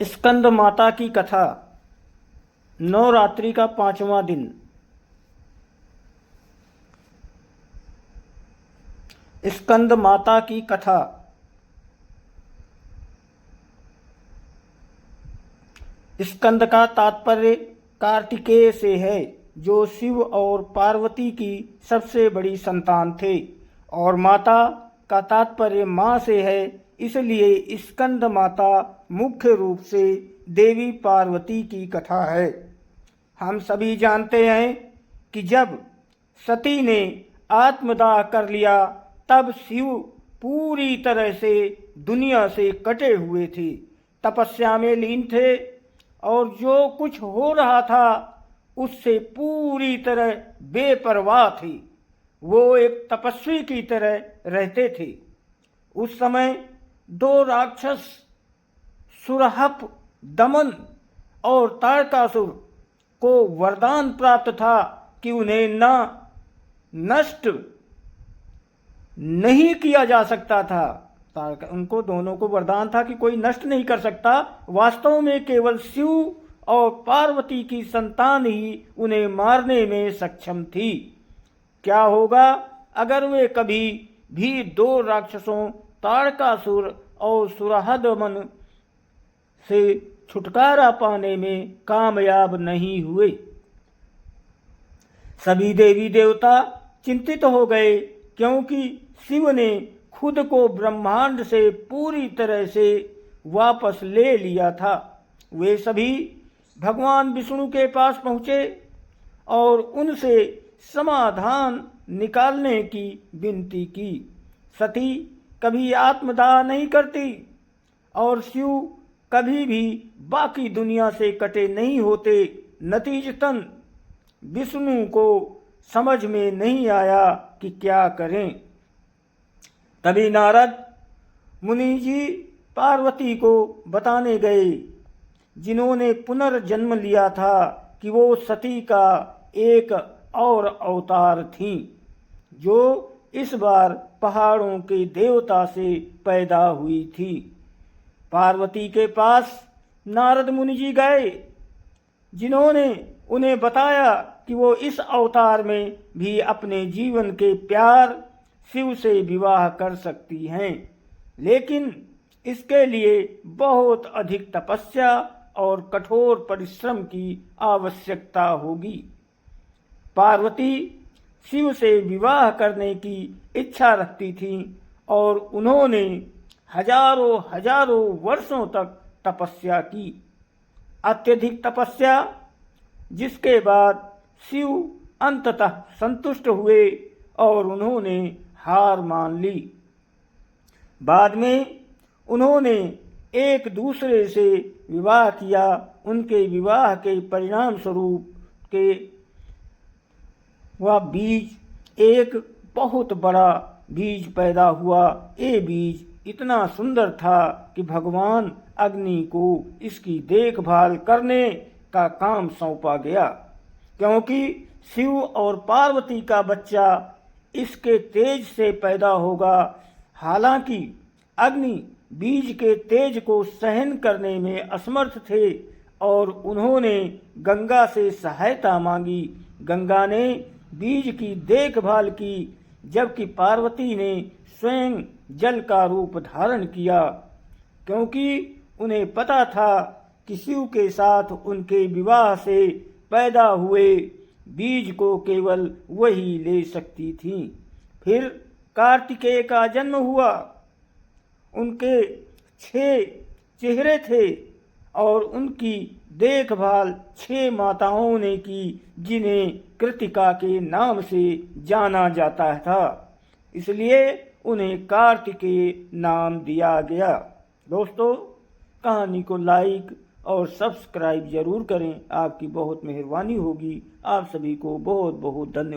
स्कंद माता की कथा। नवरात्रि का 5वां दिन। स्कंद माता की कथा। स्कंद का तात्पर्य कार्तिकेय से है, जो शिव और पार्वती की सबसे बड़ी संतान थे, और माता का तात्पर्य माँ से है, इसलिए स्कंद माता मुख्य रूप से देवी पार्वती की कथा है। हम सभी जानते हैं कि जब सती ने आत्मदाह कर लिया, तब शिव पूरी तरह से दुनिया से कटे हुए थे, तपस्या में लीन थे, और जो कुछ हो रहा था उससे पूरी तरह बेपरवाह थे। वो एक तपस्वी की तरह रहते थे। उस समय 2 राक्षस सुरहप, दमन और तारकासुर को वरदान प्राप्त था कि उन्हें नष्ट नहीं किया जा सकता था। उनको दोनों को वरदान था कि कोई नष्ट नहीं कर सकता। वास्तव में केवल शिव और पार्वती की संतान ही उन्हें मारने में सक्षम थी। क्या होगा अगर वे कभी भी 2 राक्षसों तारकासुर और सुरहदमन से छुटकारा पाने में कामयाब नहीं हुए। सभी देवी देवता चिंतित हो गए, क्योंकि शिव ने खुद को ब्रह्मांड से पूरी तरह से वापस ले लिया था। वे सभी भगवान विष्णु के पास पहुँचे और उनसे समाधान निकालने की विनती की। सती कभी आत्मदाह नहीं करती और शिव कभी भी बाकी दुनिया से कटे नहीं होते। नतीजतन विष्णु को समझ में नहीं आया कि क्या करें। तभी नारद मुनि जी पार्वती को बताने गए, जिन्होंने पुनर्जन्म लिया था, कि वो सती का एक और अवतार थीं, जो इस बार पहाड़ों के देवता से पैदा हुई थी। पार्वती के पास नारद मुनि जी गए, जिन्होंने उन्हें बताया कि वो इस अवतार में भी अपने जीवन के प्यार शिव से विवाह कर सकती हैं, लेकिन इसके लिए बहुत अधिक तपस्या और कठोर परिश्रम की आवश्यकता होगी। पार्वती शिव से विवाह करने की इच्छा रखती थीं, और उन्होंने हजारों वर्षों तक तपस्या की। अत्यधिक तपस्या, जिसके बाद शिव अंततः संतुष्ट हुए और उन्होंने हार मान ली। बाद में उन्होंने एक दूसरे से विवाह किया। उनके विवाह के परिणाम स्वरूप के वह बीज, एक बहुत बड़ा बीज पैदा हुआ। ये बीज इतना सुंदर था कि भगवान अग्नि को इसकी देखभाल करने का काम सौंपा गया, क्योंकि शिव और पार्वती का बच्चा इसके तेज से पैदा होगा। हालांकि अग्नि बीज के तेज को सहन करने में असमर्थ थे, और उन्होंने गंगा से सहायता मांगी। गंगा ने बीज की देखभाल की, जबकि पार्वती ने स्वयं जल का रूप धारण किया, क्योंकि उन्हें पता था कि शिव के साथ उनके विवाह से पैदा हुए बीज को केवल वही ले सकती थीं। फिर कार्तिकेय का जन्म हुआ। उनके 6 चेहरे थे, और उनकी देखभाल 6 माताओं ने की, जिन्हें कृतिका के नाम से जाना जाता था, इसलिए उन्हें कार्तिकेय नाम दिया गया। दोस्तों, कहानी को लाइक और सब्सक्राइब जरूर करें। आपकी बहुत मेहरबानी होगी। आप सभी को बहुत बहुत धन्यवाद।